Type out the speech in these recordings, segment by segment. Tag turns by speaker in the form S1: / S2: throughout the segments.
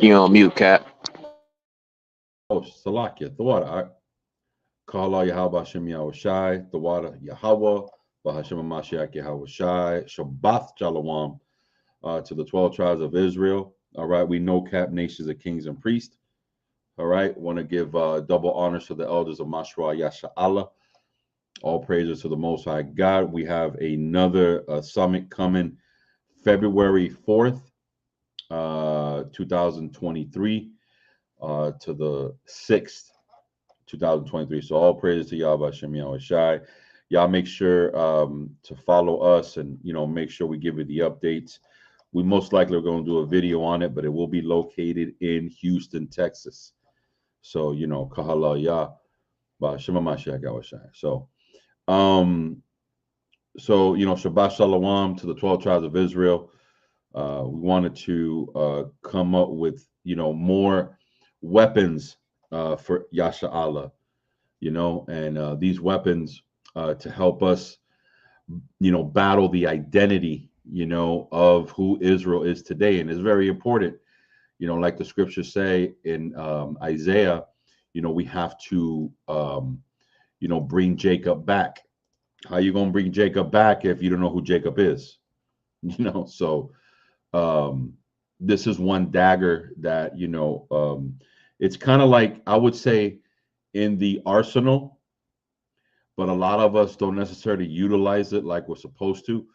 S1: You on mute, Cap.
S2: Oh, Salakia, the water. Kala Yahweh Hashem Yahweh Shai, the water Yahweh, Bahashem Mashiach Yahweh Shai, Shabbat Shalom to the 12 tribes of Israel. All right, we know Cap nations of kings and priests. All right, want to give double honors to the elders of Mashra Yasha Allah. All praises to the Most High God. We have another summit coming February 4th, 2023 to the 6th, 2023. So all praises to Yahweh Shem Yahweh Shai. Y'all make sure to follow us and, make sure we give you the updates. We most likely are going to do a video on it, but it will be located in Houston, Texas. So, Kahala Yah, Shema Mashiach Yahweh Shai. So, Shabbat Shalom to the 12 tribes of Israel. We wanted to come up with, more weapons for Yasha Allah, and these weapons to help us, battle the identity, of who Israel is today. And it's very important, like the scriptures say in Isaiah, we have to, bring Jacob back. How you going to bring Jacob back if you don't know who Jacob is? So this is one dagger that, it's kind of like, I would say, in the arsenal, but a lot of us don't necessarily utilize it like we're supposed to.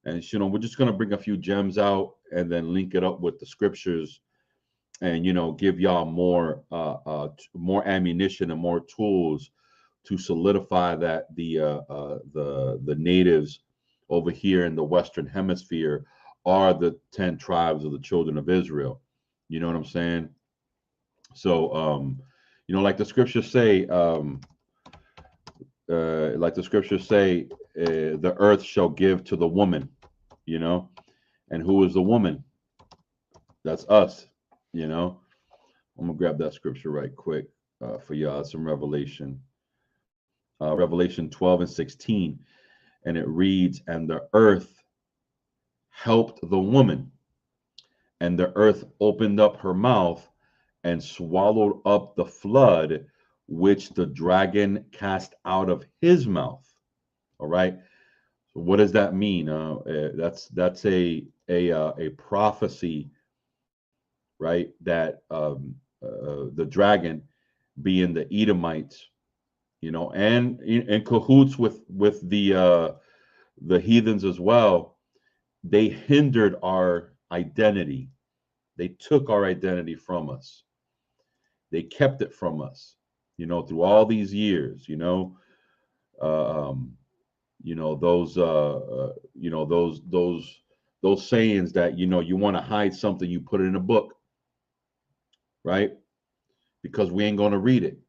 S2: And, we're just going to bring a few gems out and then link it up with the scriptures and, give y'all more ammunition and more tools to solidify that the natives over here in the Western Hemisphere are the 10 tribes of the children of Israel. You know what I'm saying? So, like the scriptures say, the earth shall give to the woman, and who is the woman? That's us, I'm gonna grab that scripture right quick for y'all. It's some Revelation 12 and 16, and it reads, "And the earth helped the woman, and the earth opened up her mouth and swallowed up the flood which the dragon cast out of his mouth." All right. So what does that mean? That's a prophecy, right? That the dragon, being the Edomites, and in cahoots with the heathens as well, they hindered our identity. They took our identity from us. They kept it from us, through all these years, those sayings that, you want to hide something, you put it in a book, right? Because we ain't going to read it.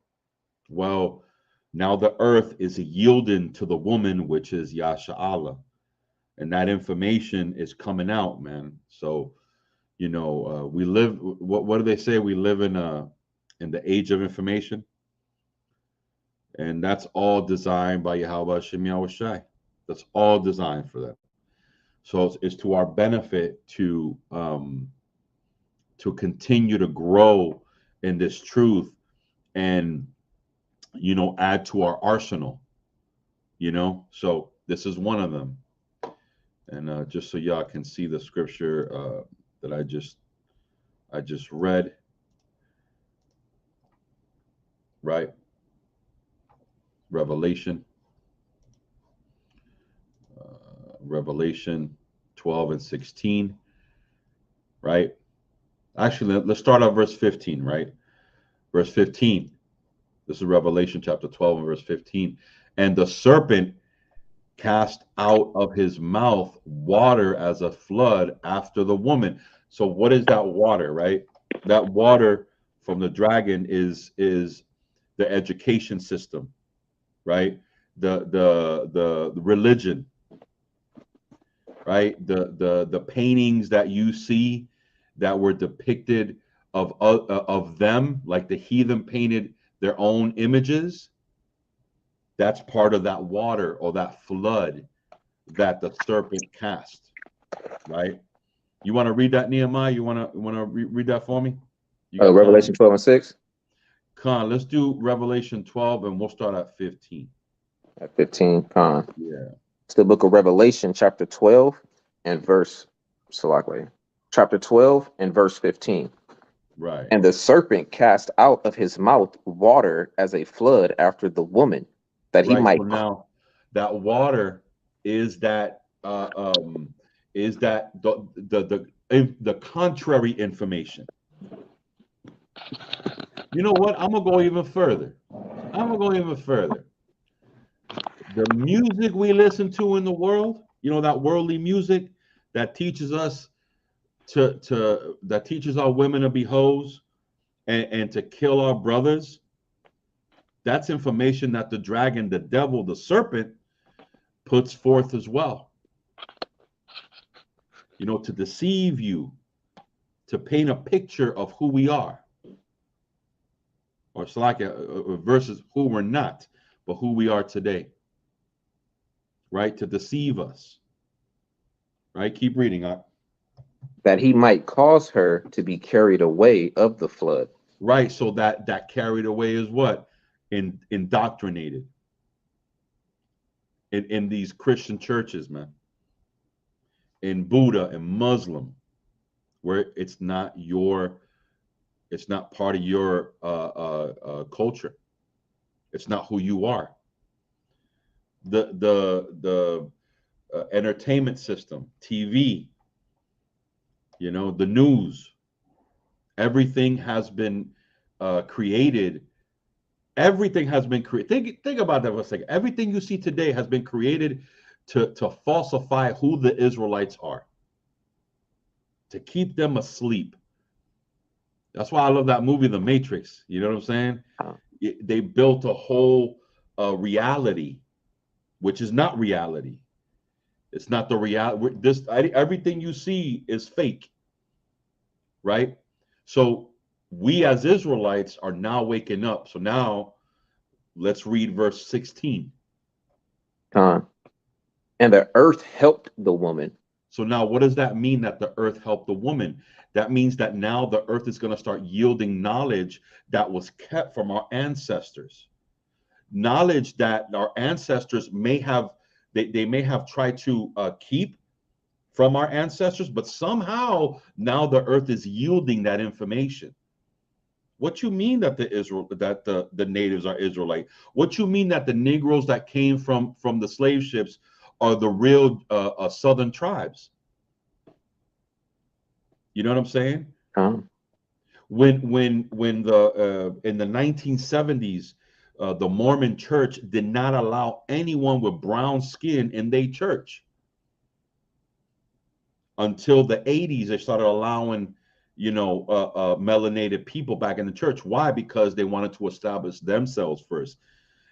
S2: Well, now the earth is yielding to the woman, which is Yasha Allah. And that information is coming out, man. So, we live, what do they say? We live in the age of information. And that's all designed by Yahweh Shem Yahweh Shai. That's all designed for that. So it's to our benefit to continue to grow in this truth and, add to our arsenal, So this is one of them. And just so y'all can see the scripture that I just read, right? Revelation 12 and 16, right? Actually, let's start at verse 15, right? Verse 15. This is Revelation chapter 12 and verse 15. "And the serpent cast out of his mouth water as a flood after the woman." So what is that water, right? That water from the dragon is the education system, right? The religion, right? The paintings that you see that were depicted of them, like the heathen painted their own images. That's part of that water or that flood that the serpent cast, right? You want to read that, Nehemiah? You want to read that for me? You got
S1: Revelation
S2: time?
S1: 12 and 6
S2: Con, let's do Revelation 12 and we'll start at 15.
S1: at 15. Con.
S2: Yeah.
S1: It's the book of Revelation, chapter 12 and verse, chapter 12 and verse 15.
S2: Right.
S1: And the serpent cast out of his mouth water as a flood after the woman, that he
S2: Right.
S1: might.
S2: So now that water is that the contrary information. You know what? I'm gonna go even further. The music we listen to in the world, you know, that worldly music that teaches us that teaches our women to be hoes and to kill our brothers. That's information that the dragon, the devil, the serpent puts forth as well. You know, to deceive you, to paint a picture of who we are, or it's like versus who we're not, but who we are today. Right? To deceive us. Right? Keep reading.
S1: That he might cause her to be carried away of the flood.
S2: Right. So that carried away is what? Indoctrinated in these Christian churches, man. In Buddha and Muslim, where it's not part of your culture. It's not who you are. The entertainment system, TV, you know, the news, everything has been created. Everything has been created. Think about that for a second. Everything you see today has been created to falsify who the Israelites are, to keep them asleep. That's why I love that movie, The Matrix. You know what I'm saying? They built a whole reality, which is not reality. It's not the reality. Everything you see is fake, right? So we as Israelites are now waking up. So now let's read verse 16.
S1: And the earth helped the woman.
S2: So now what does that mean that the earth helped the woman? That means that now the earth is going to start yielding knowledge that was kept from our ancestors. Knowledge that our ancestors may have, they may have tried to keep from our ancestors, but somehow now the earth is yielding that information. What you mean that the natives are Israelite? What you mean that the Negroes that came from the slave ships are the real southern tribes? You know what I'm saying? When the in the 1970s, the Mormon Church did not allow anyone with brown skin in their church. Until the 80s, they started allowing, you know, melanated people back in the church. Why? Because they wanted to establish themselves first,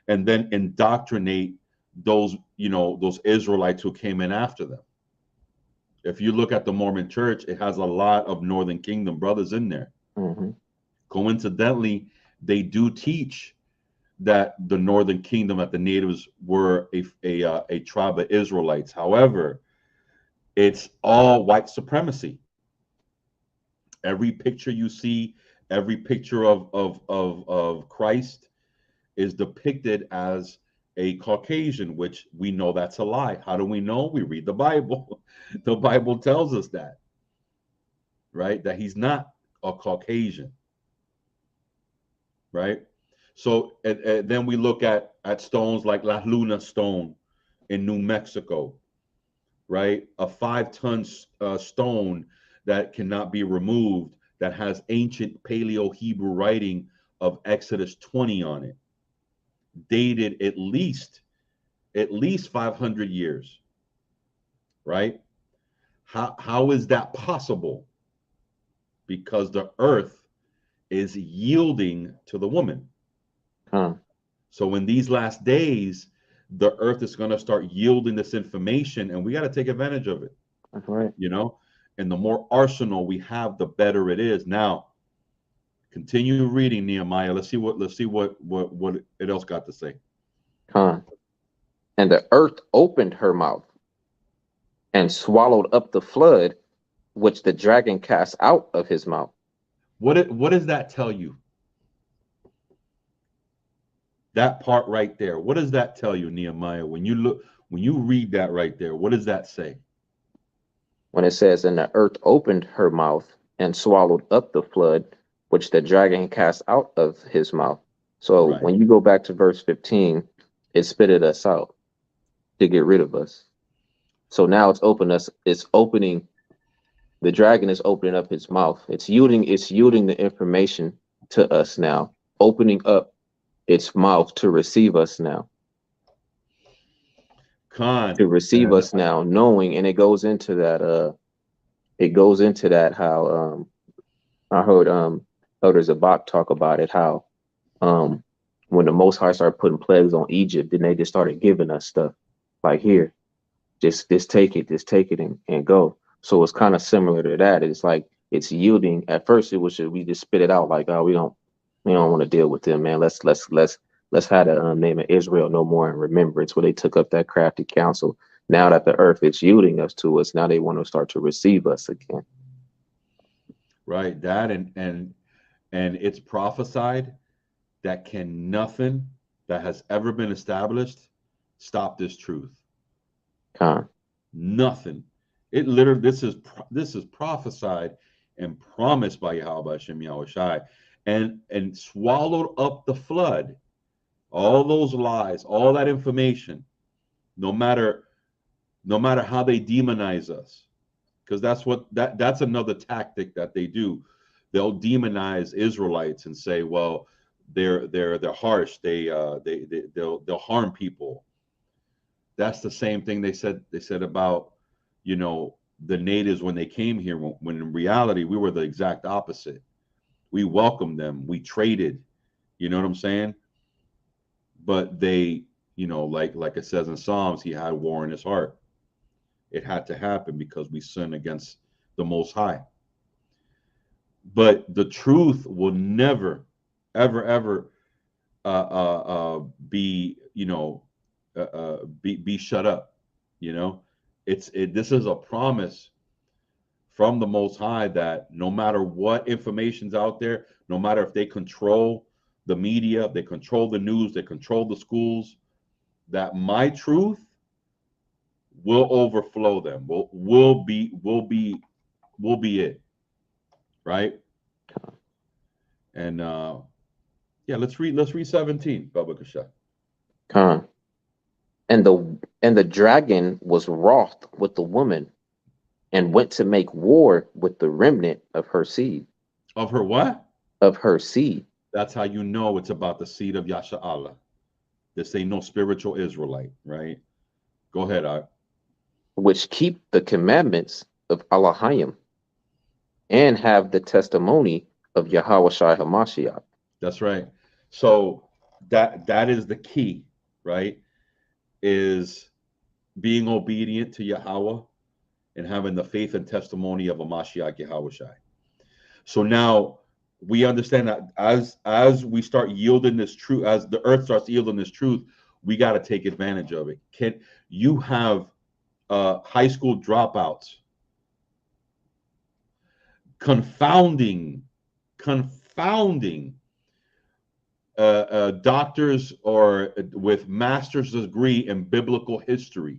S2: and then indoctrinate those, you know, those Israelites who came in after them. If you look at the Mormon Church, it has a lot of Northern Kingdom brothers in there.
S1: Mm-hmm.
S2: Coincidentally, they do teach that the Northern Kingdom, that the natives were a tribe of Israelites. However, it's all white supremacy. Every picture you see, every picture of Christ is depicted as a Caucasian, which we know that's a lie. How do we know? We read the Bible. The Bible tells us that, right? That he's not a Caucasian, right? So and then we look at stones like La Luna stone in New Mexico, right? A 5-ton stone that cannot be removed, that has ancient Paleo Hebrew writing of Exodus 20 on it, dated at least 500 years, right? How is that possible? Because the earth is yielding to the woman. So in these last days, the earth is going to start yielding this information, and we got to take advantage of it.
S1: That's right.
S2: You know, and the more arsenal we have, the better it is. Now, continue reading Nehemiah. Let's see what it else got to say.
S1: And the earth opened her mouth and swallowed up the flood which the dragon cast out of his mouth.
S2: What does that tell you? That part right there. What does that tell you, Nehemiah? When you read that right there, what does that say?
S1: When it says, and the earth opened her mouth and swallowed up the flood, which the dragon cast out of his mouth. So
S2: Right.
S1: when you go back to verse 15, it spitted us out to get rid of us. So now it's opening, the dragon is opening up his mouth. It's yielding the information to us now, opening up its mouth to receive us now.
S2: Khan.
S1: To receive
S2: And
S1: us now, knowing, and it goes into that how I heard Elder Zabak talk about it, how um when the Most High started putting plagues on Egypt, then they just started giving us stuff like, here, just take it and go. So it's kind of similar to that. It's like it's yielding. At first it was, we just spit it out like, oh, we don't want to deal with them, man. Let's have the name of Israel no more in remembrance, where they took up that crafty counsel. Now that the earth is yielding us to us, now they want to start to receive us again.
S2: right, that and it's prophesied that can nothing that has ever been established stop this truth.
S1: Con,
S2: Nothing. It literally, this is prophesied and promised by Yahweh Hashem Yahweh Shai, and swallowed up the flood. All those lies, all that information, no matter how they demonize us, because that's another tactic that they do. They'll demonize Israelites and say, well, they're harsh. They'll harm people. That's the same thing they said about, the natives when they came here, when in reality we were the exact opposite. We welcomed them, we traded, you know what I'm saying? But they, like it says in Psalms, he had war in his heart. It had to happen because we sinned against the Most High. But the truth will never, ever be, be shut up. This is a promise from the Most High that no matter what information's out there, no matter if they control the media, they control the news, they control the schools, that my truth will overflow them. Will be it, right? And yeah, let's read 17, Baba Kasha.
S1: con. And the dragon was wroth with the woman, and went to make war with the remnant of her seed.
S2: Of her what?
S1: Of her seed.
S2: That's how you know it's about the seed of Yasha Allah. This ain't no spiritual Israelite, right? Go ahead, Art.
S1: Which keep the commandments of Allahim, and have the testimony of Yahweh Shai Hamashiach.
S2: That's right. So that is the key, right? Is being obedient to Yahweh and having the faith and testimony of a Mashiach Yahweh Shai. So now we understand that as we start yielding this truth, as the earth starts yielding this truth, we got to take advantage of it. Can you have high school dropouts confounding doctors or with master's degree in biblical history?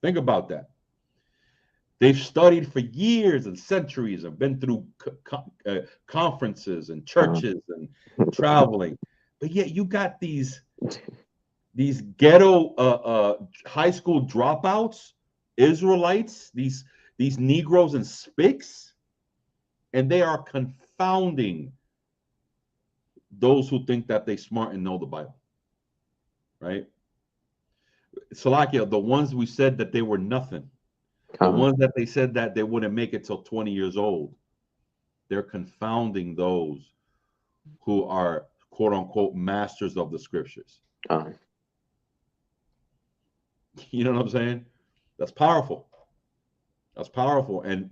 S2: Think about that. They've studied for years and centuries and been through conferences and churches and traveling, but yet you got these ghetto high school dropouts, Israelites, these Negroes and spics, and they are confounding those who think that they smart and know the Bible, right? Salakia, the ones we said that they were nothing, the ones that they said that they wouldn't make it till 20 years old, they're confounding those who are quote unquote masters of the scriptures. You know what I'm saying? That's powerful. That's powerful. And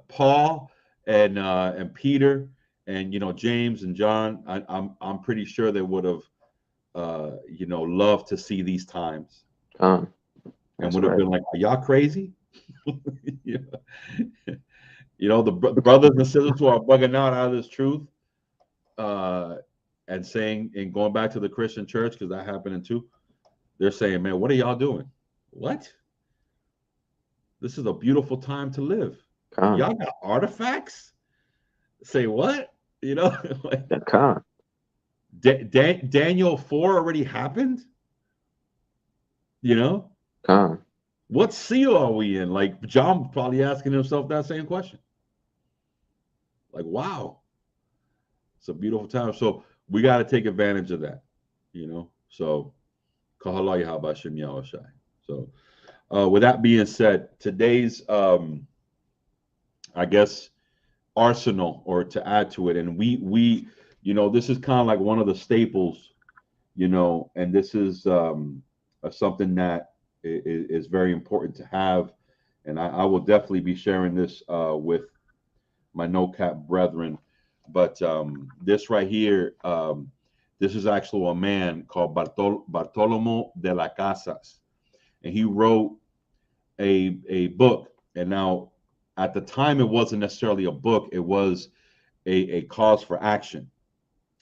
S2: Paul and Peter and James and John, I'm pretty sure they would have loved to see these times. And would have been like, are y'all crazy? The brothers and sisters who are bugging out of this truth, uh, and saying and going back to the Christian church, because that happening too. They're saying, "Man, what are y'all doing? What? This is a beautiful time to live.
S1: Con,
S2: Y'all got artifacts? Say what? Like
S1: the con,
S2: Daniel 4 already happened. You know,
S1: con,
S2: what seal are we in? Like John probably asking himself that same question. Like, wow, it's a beautiful time. So we got to take advantage of that. So Kahala Yahabashim Yahushai. So with that being said, today's I guess arsenal, or to add to it, and we this is kind of like one of the staples, and this is something that is very important to have, and I will definitely be sharing this with my no cap brethren. But this right here, this is actually a man called Bartholomew de las Casas, and he wrote a book. And now, at the time, it wasn't necessarily a book; it was a cause for action,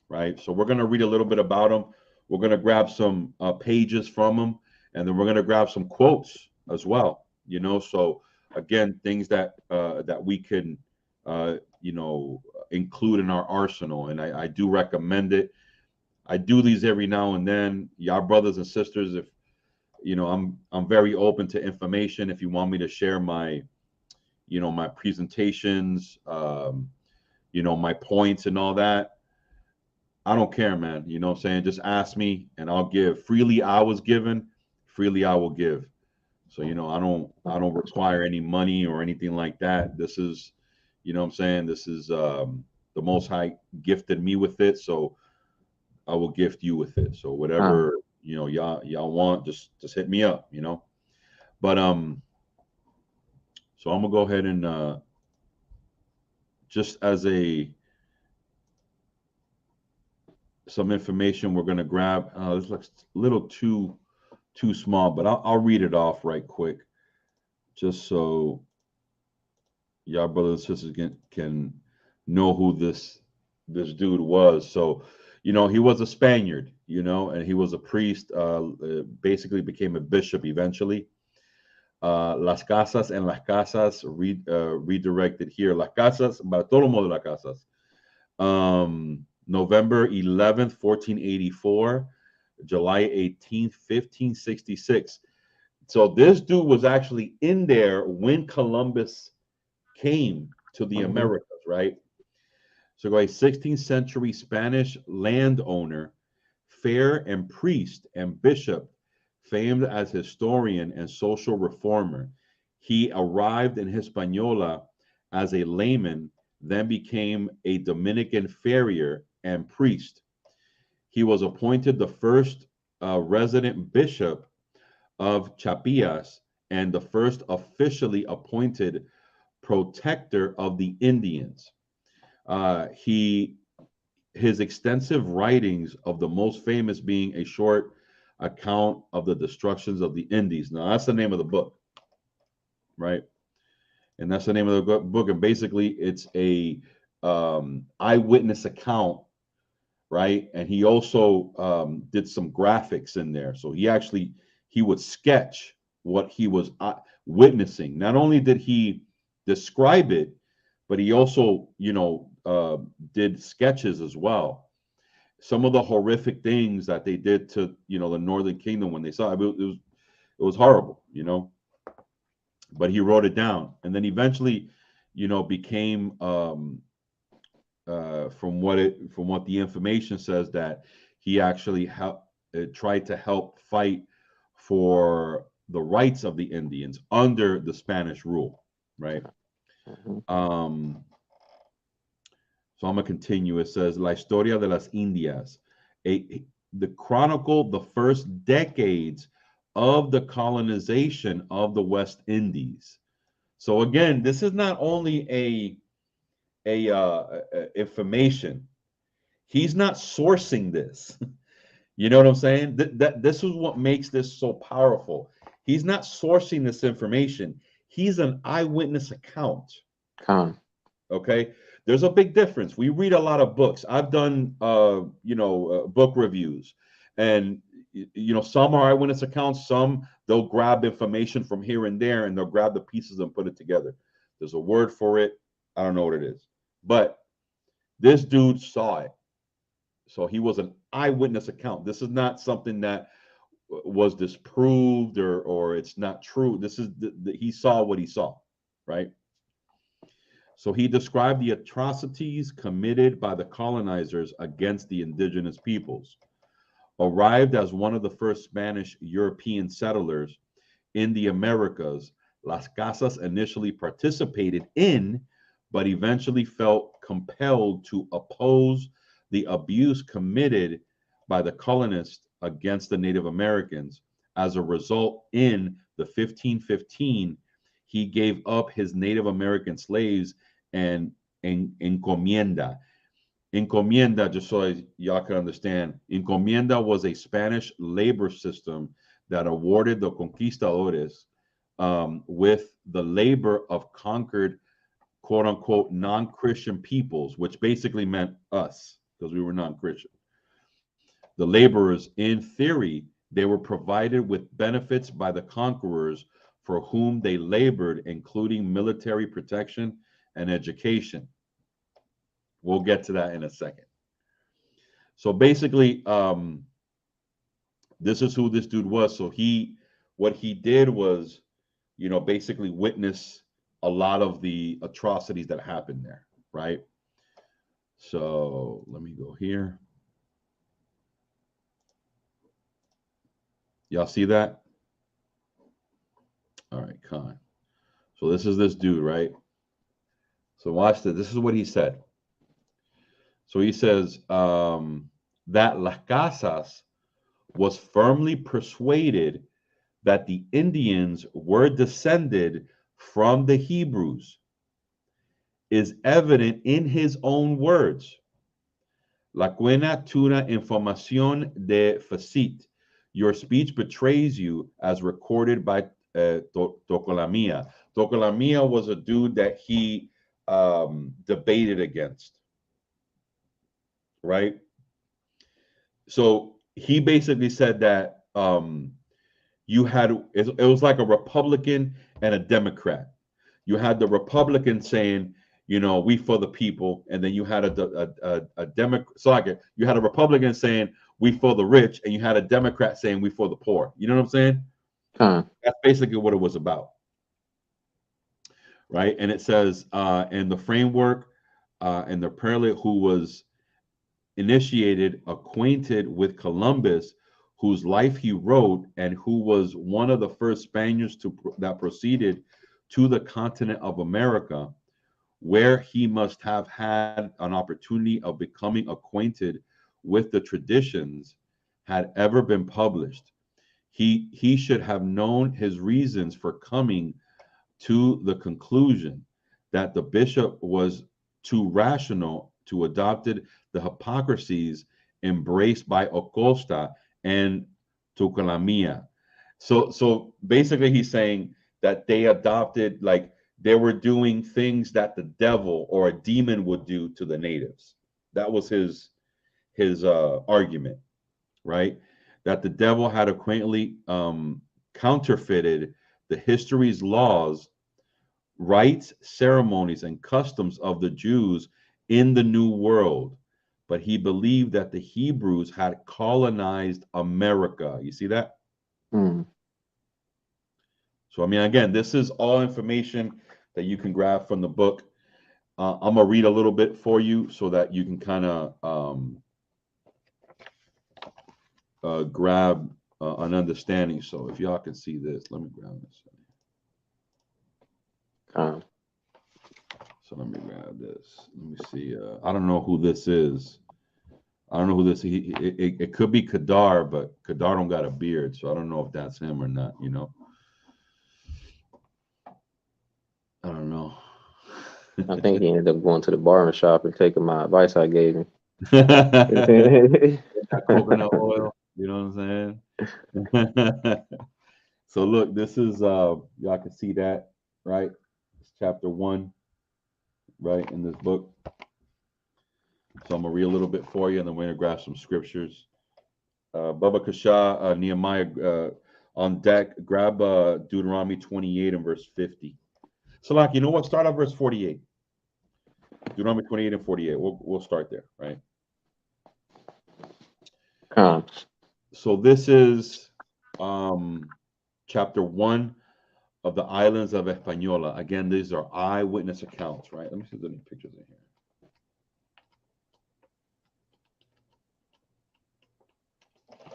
S2: right? So we're going to read a little bit about him. We're going to grab some pages from him, and then we're going to grab some quotes as well. So again, things that we can include in our arsenal, and I do recommend it. I do these every now and then. Y'all brothers and sisters, if I'm very open to information. If you want me to share my my presentations, my points and all that, I don't care, man. You know what I'm saying? Just ask me and I'll give. Freely I was given, freely I will give. So, I don't require any money or anything like that. This is, what I'm saying? This is the Most High gifted me with it, so I will gift you with it. So
S1: con,
S2: whatever, y'all want, just hit me up. But so I'm gonna go ahead and just as some information we're gonna grab. This looks a little too small, but I'll read it off right quick, just so y'all brothers and sisters can know who this dude was. So, he was a Spaniard, and he was a priest. Basically, became a bishop eventually. Las Casas and Las Casas redirected here. Las Casas, Bartolomé de las Casas. November 11th, 1484, July 18th, 1566. So this dude was actually in there when Columbus came to the Americas, right? So a 16th century Spanish landowner, fair and priest and bishop, famed as historian and social reformer. He arrived in Hispaniola as a layman, then became a Dominican farrier and priest. He was appointed the first resident bishop of Chapias and the first officially appointed protector of the Indians. His extensive writings, of the most famous being a short account of the destructions of the Indies. Now that's the name of the book, right? And that's the name of the book. And basically, it's a eyewitness account, right? And he also did some graphics in there. So he would sketch what he was witnessing. Not only did he describe it, but he also, did sketches as well. Some of the horrific things that they did to, the Northern Kingdom when they saw it, it was horrible, But he wrote it down, and then eventually, became from what the information says, that he actually tried to help fight for the rights of the Indians under the Spanish rule, right? So I'm gonna continue. It says La Historia de las Indias, the chronicle the first decades of the colonization of the West Indies. So again, this is not only a information. He's not sourcing this. You know what I'm saying? This is what makes this so powerful. He's not sourcing this information. He's an eyewitness account.
S1: con.
S2: Okay, there's a big difference. We read a lot of books. I've done book reviews, and some are eyewitness accounts, some they'll grab information from here and there, and they'll grab the pieces and put it together. There's a word for it. I don't know what it is, but this dude saw it, so he was an eyewitness account. This is not something that was disproved, or it's not true. This is he saw what he saw, right? So he described the atrocities committed by the colonizers against the indigenous peoples. Arrived as one of the first Spanish European settlers in the Americas, Las Casas initially participated in, but eventually felt compelled to oppose the abuse committed by the colonists against the Native Americans. As a result, in the 1515, he gave up his Native American slaves and encomienda. Encomienda, just so y'all can understand, encomienda was a Spanish labor system that awarded the conquistadores with the labor of conquered, quote unquote, non-Christian peoples, which basically meant us because we were non-Christian. The laborers, in theory, they were provided with benefits by the conquerors for whom they labored, including military protection and education. We'll get to that in a second. So basically, this is who this dude was. So what he did was, basically witness a lot of the atrocities that happened there, right? So let me go here. Y'all see that? All right, Khan. So this is this dude, right? So watch this. This is what he said. So he says that Las Casas was firmly persuaded that the Indians were descended from the Hebrews is evident in his own words. La quena tuna información de facit. Your speech betrays you as recorded by Tocolamia. Tocolamia was a dude that he debated against, right? So he basically said that you had it was like a Republican and a Democrat. You had the Republican saying, we for the people, and then you had a Democrat. So like you had a Republican saying we for the rich, and you had a Democrat saying we for the poor. You know what I'm saying? That's basically what it was about, right? And it says in the framework, and the prelate who was initiated, acquainted with Columbus, whose life he wrote, and who was one of the first Spaniards that proceeded to the continent of America, where he must have had an opportunity of becoming acquainted with the traditions, had ever been published. He should have known his reasons for coming to the conclusion that the bishop was too rational to adopted the hypocrisies embraced by Acosta and Tucalamia. So basically he's saying that they adopted, like they were doing things that the devil or a demon would do to the natives. That was his argument, right? That the devil had acquaintly counterfeited the history's laws, rites, ceremonies, and customs of the Jews in the New World. But he believed that the Hebrews had colonized America. You see that? So, I mean, again, this is all information that you can grab from the book. I'm going to read a little bit for you so that you can kind of grab an understanding. So if y'all can see this, let me grab this. So let me grab this. Let me see. I don't know who this is. I don't know who this is. It could be Kadar, but Kadar don't got a beard, so I don't know if that's him or not, I don't know.
S1: I think he ended up going to the barber shop and taking my advice I gave him.
S2: Coconut oil, you know what I'm saying? So look, this is y'all can see that, right? It's chapter 1. right, in this book. So I'm gonna read a little bit for you, and then we're gonna grab some scriptures. Baba Kasha, Nehemiah, on deck. Grab Deuteronomy 28 and verse 50. So, like, you know what? Start at verse 48. Deuteronomy 28 and 48. We'll start there, right?
S1: Con.
S2: So this is chapter 1 of the islands of Española. Again, these are eyewitness accounts, right? Let me see if there's any pictures in here.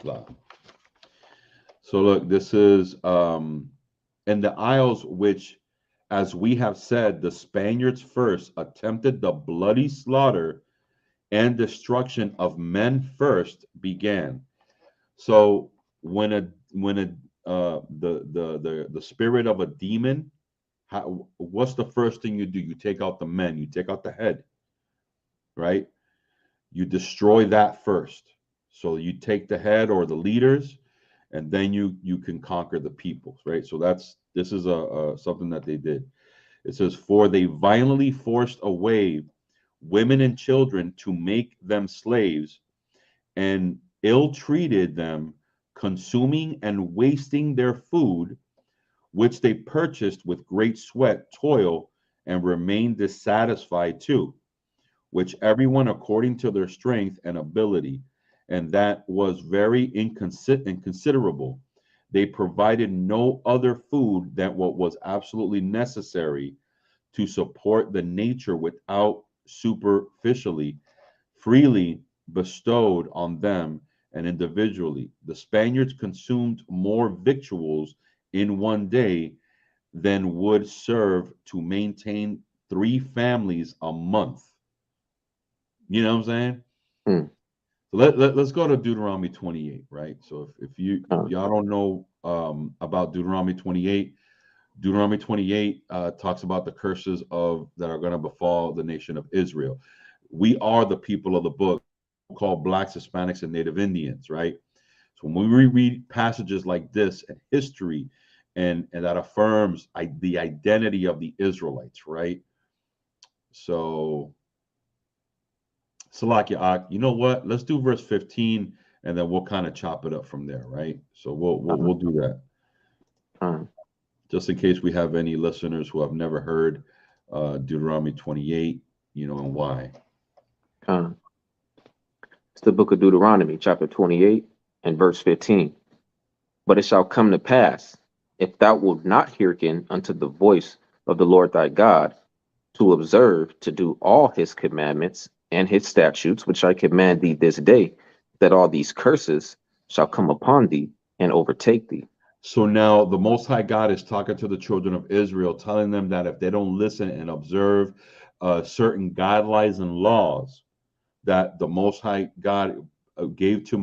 S2: Blah. So look, this is in the isles which, as we have said, the Spaniards first attempted the bloody slaughter and destruction of men first began. So when the spirit of a demon, what's the first thing you do? You take out the men, you take out the head, right? You destroy that first. So you take the head or the leaders, and then you can conquer the peoples, right? So this is a something that they did. It says, for they violently forced away women and children to make them slaves, and ill-treated them, consuming and wasting their food, which they purchased with great sweat, toil, and remained dissatisfied too, which everyone according to their strength and ability, and that was very inconsiderable. They provided no other food than what was absolutely necessary to support the nature without superficially, freely bestowed on them and individually. The Spaniards consumed more victuals in one day than would serve to maintain 3 families a month. You know what I'm saying?
S1: Hmm.
S2: So let's go to Deuteronomy 28, right? So if
S1: Con.
S2: y'all don't know about Deuteronomy 28, Deuteronomy 28 talks about the curses of that are going to befall the nation of Israel. We are the people of the book called Blacks, Hispanics, and Native Indians, right? So when we read passages like this and history, and that affirms the identity of the Israelites, right? So Salakia, you know what? Let's do verse 15, and then we'll kind of chop it up from there, right? So we'll do that,
S1: Con.
S2: just in case we have any listeners who have never heard Deuteronomy 28, and why.
S1: Con. It's the book of Deuteronomy, chapter 28 and verse 15. But it shall come to pass, if thou wilt not hearken unto the voice of the Lord thy God, to observe to do all his commandments and his statutes, which I command thee this day, that all these curses shall come upon thee and overtake thee.
S2: So now the Most High God is talking to the children of Israel, telling them that if they don't listen and observe certain guidelines and laws that the Most High God gave to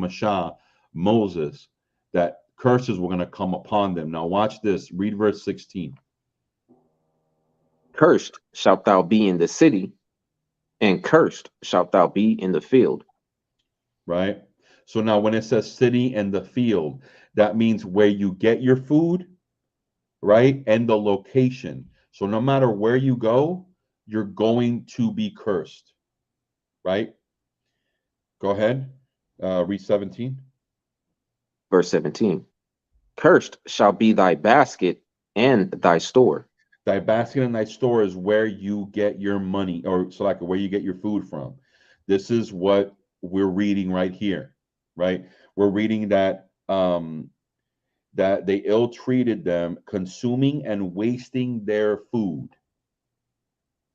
S2: Moses, that curses were going to come upon them. Now watch this. Read verse 16.
S1: Cursed shalt thou be in the city, and cursed shalt thou be in the field.
S2: Right? So now when it says city and the field, that means where you get your food, right? And the location. So no matter where you go, you're going to be cursed, right? Go ahead. Read 17.
S1: Verse 17. Cursed shall be thy basket and thy store.
S2: Thy basket and thy store is where you get your money, or so like where you get your food from. This is what we're reading right here, right? We're reading that they ill-treated them, consuming and wasting their food,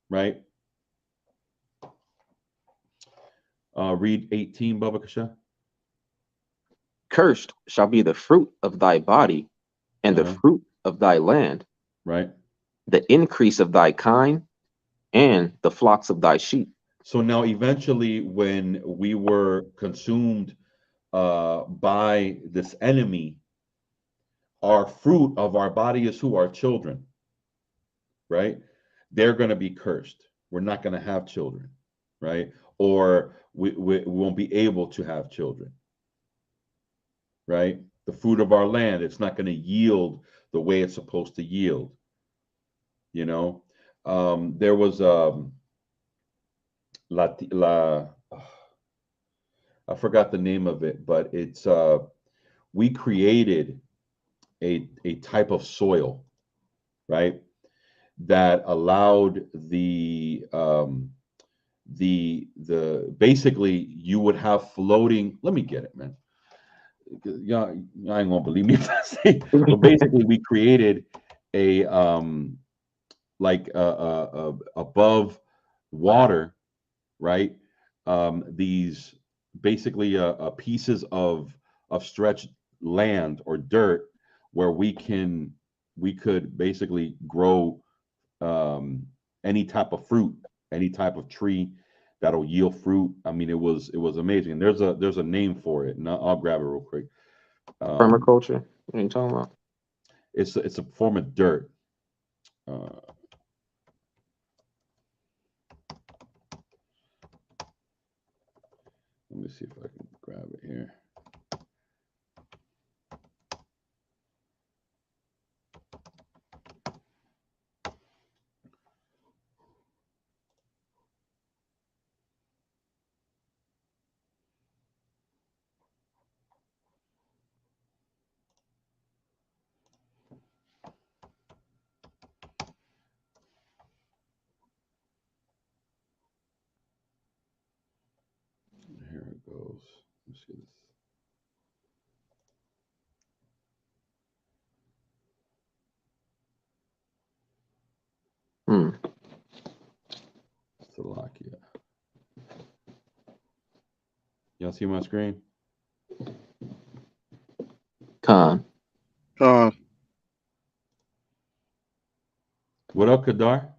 S2: right? Read 18, Baba Kasha.
S1: Cursed shall be the fruit of thy body and the
S2: Uh-huh.
S1: fruit of thy land,
S2: Right.
S1: the increase of thy kind, and the flocks of thy sheep.
S2: So now eventually when we were consumed by this enemy, our fruit of our body is who? Our children, right? They're going to be cursed. We're not going to have children, right? Or we won't be able to have children, right? The fruit of our land, it's not going to yield the way it's supposed to yield, you know? There was la I forgot the name of it, but it's we created a type of soil, right, that allowed the basically you would have floating. Let me get it, man. Y'all ain't gonna believe me if I say, but basically we created a like above water, right? These basically pieces of stretched land or dirt where we could basically grow um, any type of fruit, any type of tree that'll yield fruit. I mean, it was amazing. And there's a name for it, and I'll grab it real quick. Um,
S1: Permaculture. What are you talking about?
S2: it's a form of dirt. Uh, Let me see if I can grab it here. Here it goes. Let's see this.
S1: Hmm.
S2: Slovakia. Y'all see my screen?
S1: Con.
S3: Uh,
S2: What up, Kadar?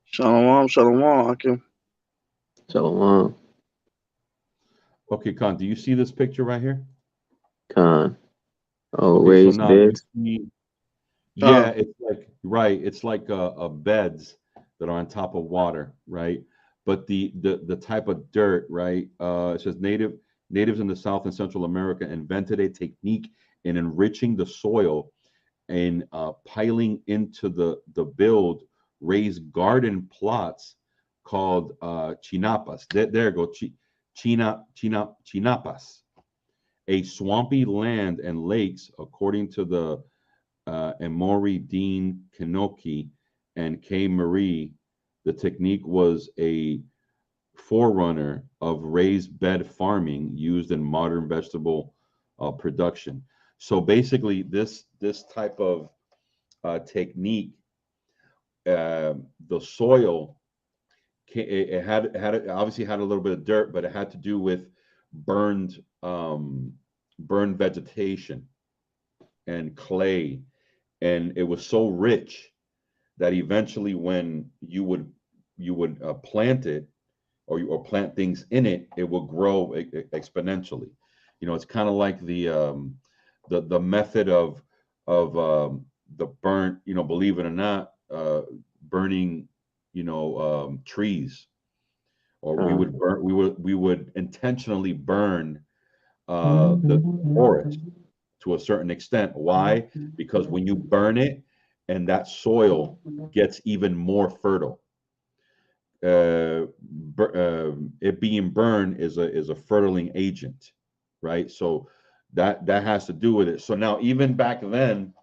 S3: Shalom, Shalom, Hakim.
S1: So
S2: Okay, Khan, do you see this picture right here?
S1: con. Oh,
S2: Okay, so
S1: raised
S2: now you
S1: beds.
S2: see, yeah,
S3: Con,
S2: it's like right, it's like beds that are on top of water, right? But the type of dirt, right? It says natives in the South and Central America invented a technique in enriching the soil and piling into the build raised garden plots called chinapas. There go chinapas, a swampy land and lakes, according to the Emory Dean Kenoki and K. Marie. The technique was a forerunner of raised bed farming used in modern vegetable production. So basically, this type of technique, the soil, it obviously had a little bit of dirt, but it had to do with burned burned vegetation and clay, and it was so rich that eventually, when you would plant it or plant things in it, it will grow exponentially. It's kind of like the method of the burnt. Believe it or not, burning. Trees, or
S1: Con.
S2: we would intentionally burn the forest to a certain extent. Why? Because when you burn it, and that soil gets even more fertile. It being burned is a fertiling agent, right? So that has to do with it. So now, even back then,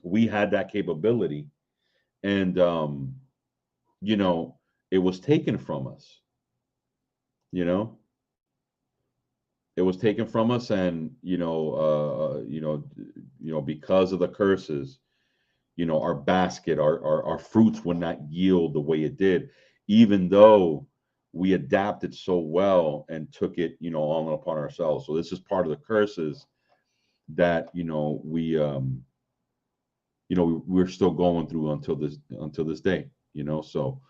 S2: we had that capability, and you know, it was taken from us. You know, it was taken from us, and because of the curses, our basket, our fruits would not yield the way it did, even though we adapted so well and took it, all upon ourselves. So this is part of the curses that we're still going through until this day. So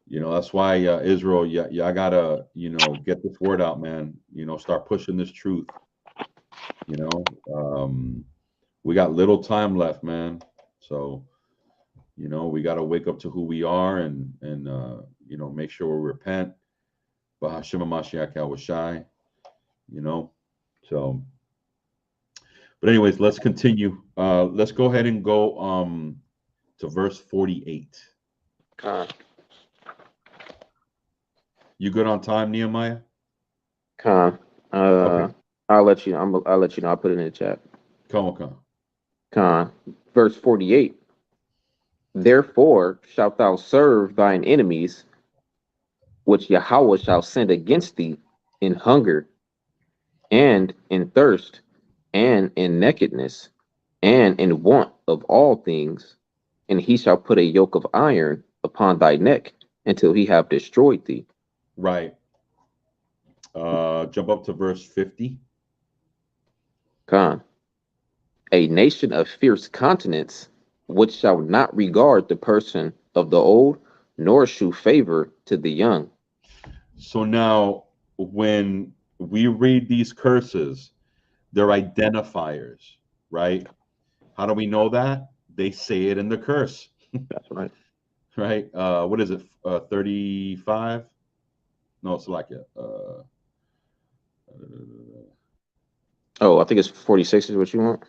S2: that's why Israel, yeah, I gotta get this word out, man. Start pushing this truth. You know, um, we got little time left, man. So we got to wake up to who we are, and make sure we repent. Bahashim Mashiach Yahushai, you know. So, but anyways, let's continue. Let's go ahead and go to verse 48.
S1: Con,
S2: You good on time, Nehemiah?
S1: con.
S2: Okay,
S1: I'll let you. I'll let you know. I'll put it in the chat.
S2: come on, come.
S1: Con. Verse 48. Therefore shalt thou serve thine enemies, which Yahweh shall send against thee, in hunger, and in thirst, and in nakedness, and in want of all things, and he shall put a yoke of iron upon thy neck until he have destroyed thee.
S2: Right. Jump up to verse 50.
S1: Con. A nation of fierce countenance, which shall not regard the person of the old, nor shew favor to the young.
S2: So now, when we read these curses, they're identifiers, right? How do we know that? They say it in the curse,
S1: That's right.
S2: right? What is it? 35? No, it's like it.
S1: Oh, I think it's 46 is what you want.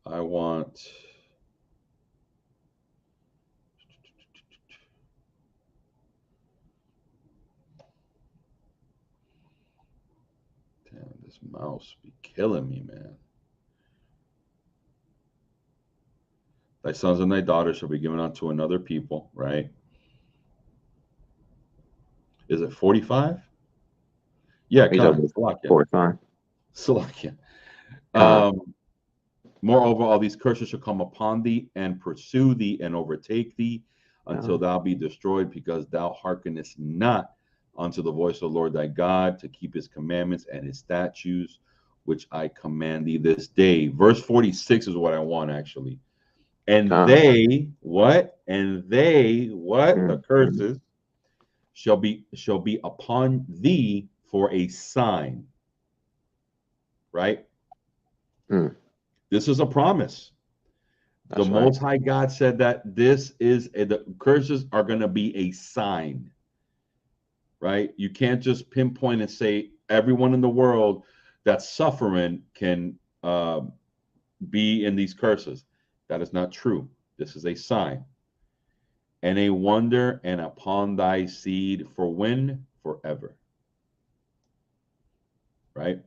S2: I want. Damn, this mouse be killing me, man. Thy sons and thy daughters shall be given unto another people, right? Is it 45? Yeah,
S1: He's
S2: Khan.
S1: over
S2: Salakia.
S1: 45.
S2: Salakia.
S1: Con.
S2: Moreover, all these curses shall come upon thee and pursue thee and overtake thee until thou be destroyed, because thou hearkenest not unto the voice of the Lord thy God to keep his commandments and his statutes, which I command thee this day. Verse 46 is what I want, actually. And
S1: Con.
S2: they, what? And they, what? The curses shall be upon thee for a sign. Right? This is a promise. The
S1: That's right.
S2: Most High God said that the curses are going to be a sign, right? You can't just pinpoint and say everyone in the world that's suffering can be in these curses. That is not true. This is a sign. And a wonder, and upon thy seed for when? Forever. Right?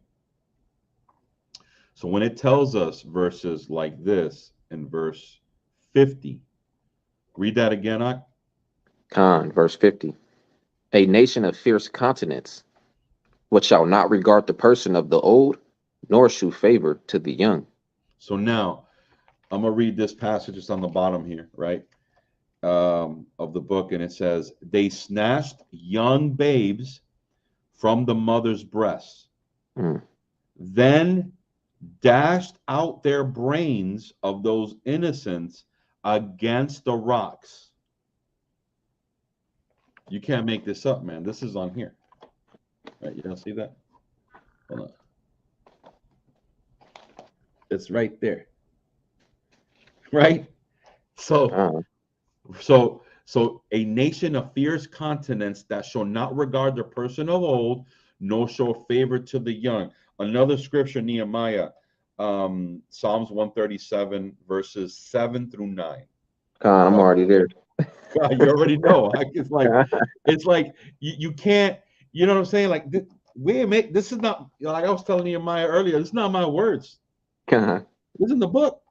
S2: So when it tells us verses like this in verse 50, read that again, Ak.
S1: Con. Verse 50. A nation of fierce countenance, which shall not regard the person of the old, nor shew favor to the young.
S2: So now I'm gonna read this passage. It's on the bottom here, right, of the book, and it says, "They snatched young babes from the mother's breasts, then dashed out their brains of those innocents against the rocks." You can't make this up, man. This is on here, right? You don't see that? Hold on. It's right there, right? So a nation of fierce countenance that shall not regard the person of old, nor show favor to the young. Another scripture, Nehemiah, Psalms 137, verses 7 through 9.
S1: Con, I'm already there.
S2: God, you already know. It's like you can't, you know what I'm saying? Like this is not, like I was telling Nehemiah earlier, this is not my words.
S1: Con.
S2: This is in the book.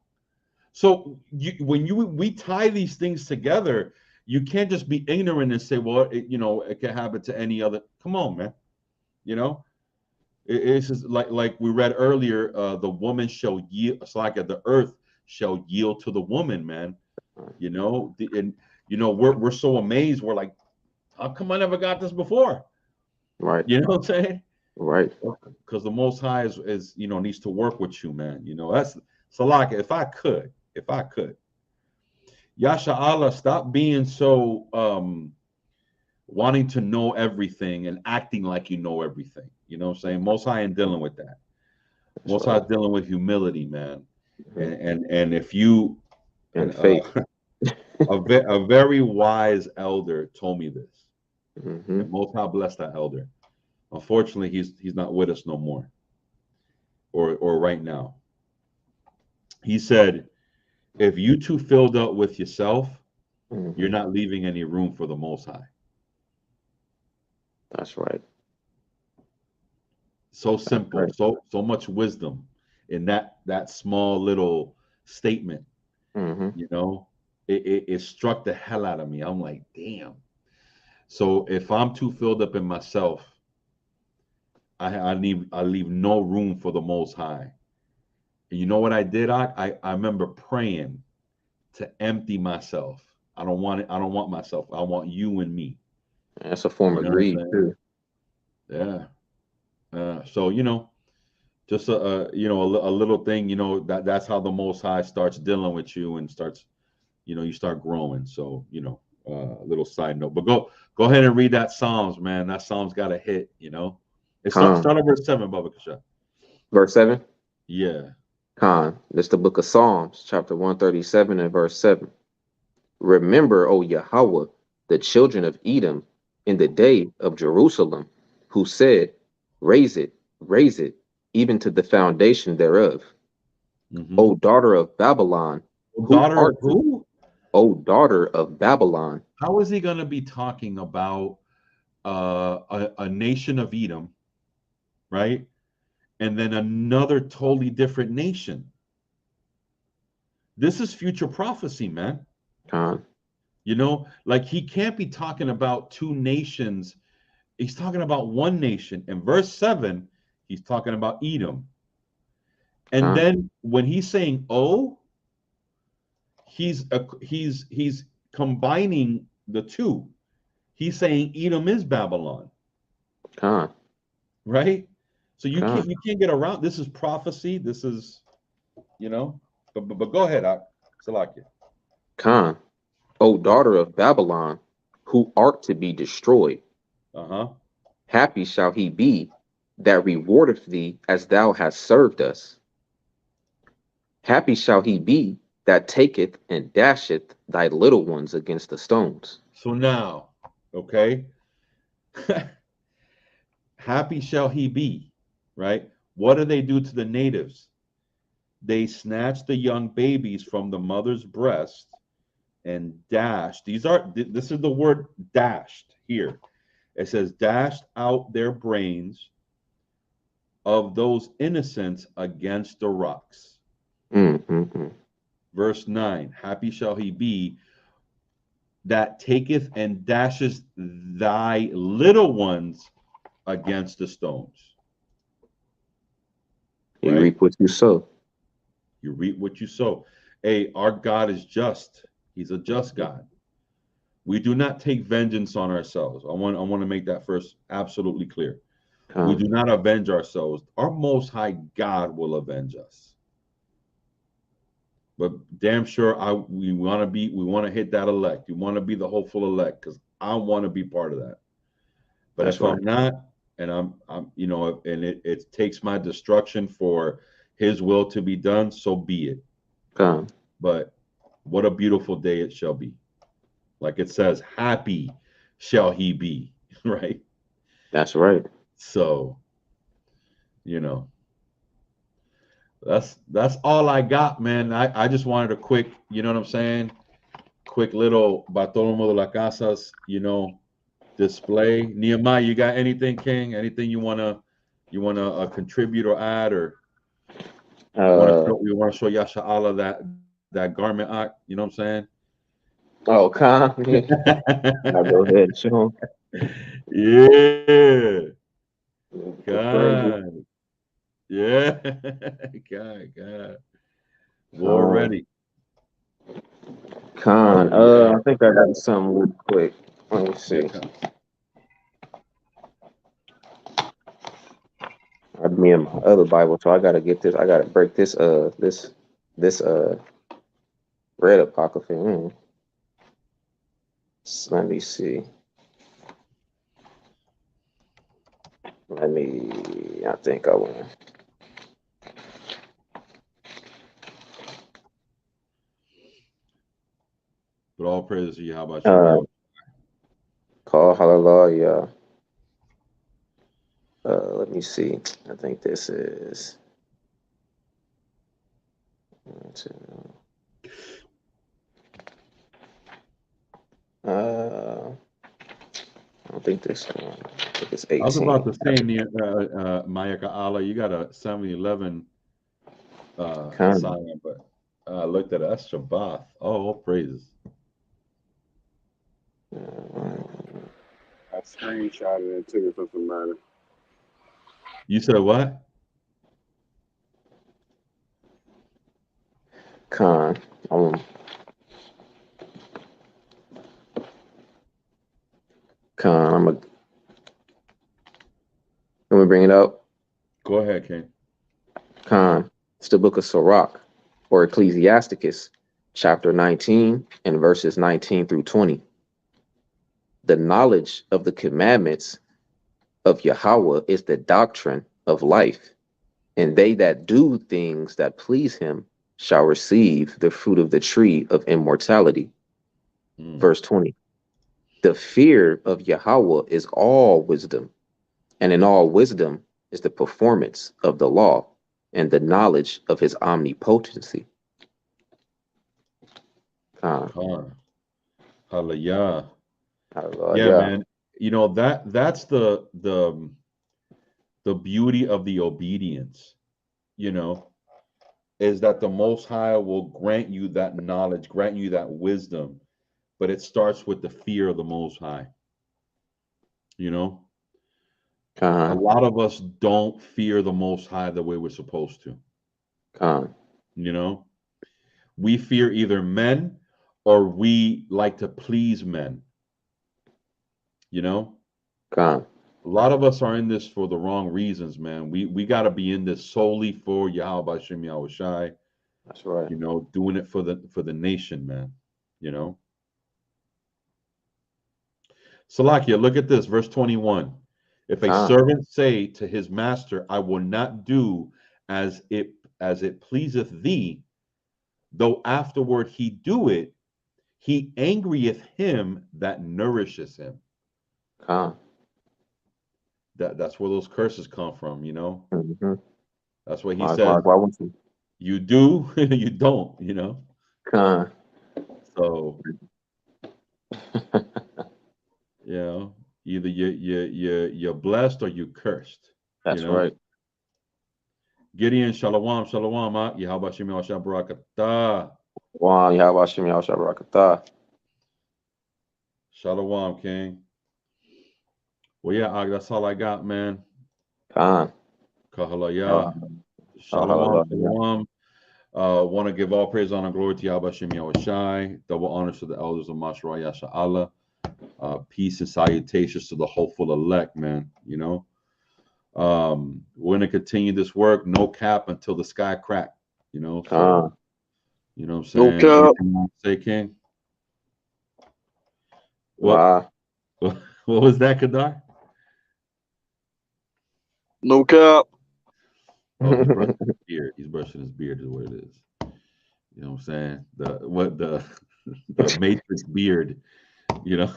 S2: So when we tie these things together, you can't just be ignorant and say, well, it can happen to any other. Come on, man. It's just like we read earlier, the woman shall yield. It's like the earth shall yield to the woman, man. We're so amazed. We're like, how come I never got this before?
S1: Right.
S2: You know what I'm saying?
S1: Right.
S2: Because the Most High is needs to work with you, man. That's Salaka. If I could. Yasha Allah, stop being so wanting to know everything and acting like you know everything. You know what I'm saying? Most High ain't dealing with that. Most High is dealing with humility, man. And if you
S1: and faith.
S2: A very wise elder told me this.
S1: Mm-hmm.
S2: And Most High bless that elder. Unfortunately, he's not with us no more. Or right now. He said, if you too filled up with yourself, you're
S1: Hmm.
S2: not leaving any room for the Most High.
S1: That's right.
S2: So
S1: That's
S2: simple,
S1: right.
S2: so much wisdom in that small little statement.
S1: Hmm.
S2: You know, it struck the hell out of me. I'm like, damn. So if I'm too filled up in myself, I leave no room for the Most High. And you know what I did? I remember praying to empty myself. I don't want it. I don't want myself. I want you and me.
S1: That's a form
S2: You
S1: of
S2: know what
S1: greed
S2: I'm saying?
S1: too.
S2: Yeah. So just a little thing. That's how the Most High starts dealing with you and starts. You start growing. So a little side note. But go ahead and read that Psalms, man. That Psalms got a hit. It
S1: Khan.
S2: start at verse 7, Baba Kasha.
S1: Verse 7.
S2: Yeah.
S1: Khan. This is the book of Psalms, chapter 137 and verse 7. Remember, O Yahweh, the children of Edom in the day of Jerusalem, who said, raise it, even to the foundation thereof.
S2: Hmm.
S1: O daughter of Babylon, who
S2: Daughter of
S1: art to,
S2: who?
S1: O daughter of Babylon.
S2: How is he going to be talking about a nation of Edom, right? And then another totally different nation. This is future prophecy, man.
S1: Khan.
S2: Like he can't be talking about two nations. He's talking about one nation. In verse 7, he's talking about Edom. And
S1: Khan.
S2: then when he's saying "oh," he's combining the two. He's saying Edom is Babylon,
S1: Khan.
S2: right? So you can't
S1: Khan.
S2: you can't get around. This is prophecy. This is you know. But go ahead, Salakia.
S1: Khan. O daughter of Babylon, who art to be destroyed.
S2: Uh-huh.
S1: Happy shall he be that rewardeth thee as thou hast served us. Happy shall he be that taketh and dasheth thy little ones against the stones.
S2: So now, okay, happy shall he be, right? What do they do to the natives? They snatch the young babies from the mother's breast and dash. This is the word dashed here. It says dashed out their brains of those innocents against the rocks.
S1: Mm, mm, mm.
S2: Verse 9, happy shall he be that taketh and dashes thy little ones against the stones.
S1: You
S2: Right?
S1: reap what you sow.
S2: You reap what you sow. Hey, our God is just. He's a just God. We do not take vengeance on ourselves. I want to make that first absolutely clear. We
S1: Khan.
S2: do not avenge ourselves. Our most high God will avenge us. But damn sure we want to hit that elect. We want to be the hopeful elect because I want to be part of that. But
S1: That's
S2: if
S1: right.
S2: I'm not, and and it takes my destruction for his will to be done, so be it.
S1: Khan.
S2: But what a beautiful day it shall be. Like it says, happy shall he be, right?
S1: That's right.
S2: So, you know, that's all I got, man. I just wanted a quick, you know what I'm saying? Quick little Bartholomew de las Casas, display. Nehemiah, you got anything, King? Anything you wanna contribute or add, or
S1: Uh
S2: you wanna show Yasha Allah that garment act? You know what I'm
S1: oh, Khan. Yeah. I'll
S2: saying?
S1: go ahead and show
S2: Yeah,
S1: him. The praises.
S2: God, yeah, God, war
S1: Khan.
S2: ready.
S1: Khan.
S2: Yeah,
S1: I think I got something real quick. Let me
S2: yeah,
S1: see. I me in my other Bible, so I gotta get this. I gotta break this red apocrypha. Let me see. I think I will.
S2: but all praise to you. How about Shem
S1: Uh,
S2: Yah?
S1: call hallelujah. Let me see. I think this is. I don't think this one. I think it's
S2: I was about
S1: 18.
S2: to say, Mayaka Allah, you got a 7-Eleven
S1: Kind of.
S2: sign, but I looked at it. That's Shabbat. Oh, all praises.
S4: I screenshotted it and took it for somebody.
S2: You said what?
S1: Con. Con. Let me bring it up.
S2: Go ahead, King.
S1: Con. It's the book of Sirach, or Ecclesiasticus, chapter 19 and verses 19 through 20. The knowledge of the commandments of Yahweh is the doctrine of life, and they that do things that please him shall receive the fruit of the tree of immortality. Verse 20. The fear of Yahweh is all wisdom, and in all wisdom is the performance of the law and the knowledge of his omnipotency.
S2: Hallelujah. Yeah,
S1: Yeah.
S2: man. You know that's the beauty of the obedience, you know, is that the Most High will grant you that knowledge, grant you that wisdom, but it starts with the fear of the Most High. You know, a lot of us don't fear the Most High the way we're supposed to. You know, we fear either men or we like to please men. You know, a lot of us are in this for the wrong reasons, man. We got to be in this solely for Yahweh Shem Yahweh Shai.
S1: That's right.
S2: You know, doing it for the nation, man. You know. Salakia, look at this, verse 21. If a servant say to his master, I will not do as it pleaseth thee, though afterward he do it, he angrieth him that nourishes him. That's where those curses come from, you know. That's what he says.
S1: Why won't you?
S2: You do, you don't, you know. So, you know, either you're blessed or you cursed.
S1: That's
S2: you know?
S1: right.
S2: Gideon, shalom, shalom, Yahweh Shem Yahweh Barakatah.
S1: Wow, Yahweh Shem Yahweh Barakatah.
S2: Shalom, King. Well, yeah, that's all I got, man. Kahalaya. Shalom, shalom. Want to give all praise, honor, and glory to Yahweh Shem Yahweh Shai. Double honors to the elders of Mashrah Yasha Allah. Peace and salutations to the hopeful elect, man. You know, we're gonna continue this work, no cap until the sky crack. You know, so you know what I'm saying.
S3: No cap.
S2: Say, King.
S1: What?
S2: What was that, Kadar?
S3: No cap.
S2: Oh, he's brushing his beard. He's brushing his beard is what it is. You know what I'm saying? The Matrix beard. You know.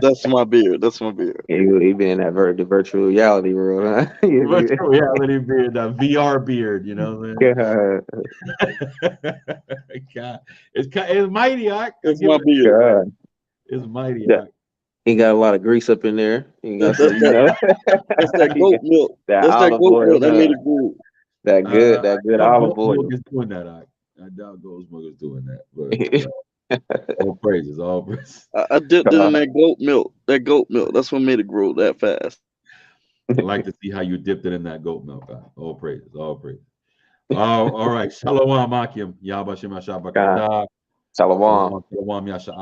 S3: That's my beard. That's my beard.
S1: He been in that the virtual reality world, huh?
S2: Virtual reality beard, that VR beard. You know what I'm saying? God, it's mighty.
S3: That's my beard.
S2: It's mighty.
S1: He got a lot of grease up in there. He got
S3: that's that goat milk. That's that goat milk that made it good.
S1: That good olive oil.
S2: Is doing that. I doubt Goldsmith is doing that. But all praises, all praises.
S3: I dipped it in that goat milk. That goat milk. That's what made it grow that fast.
S2: I like to see how you dipped it in that goat milk. All praises, all praises. All right. Shalom, Akim. Yahba Shema Shabbat.
S1: Shalom.
S2: Shalom, Yasha.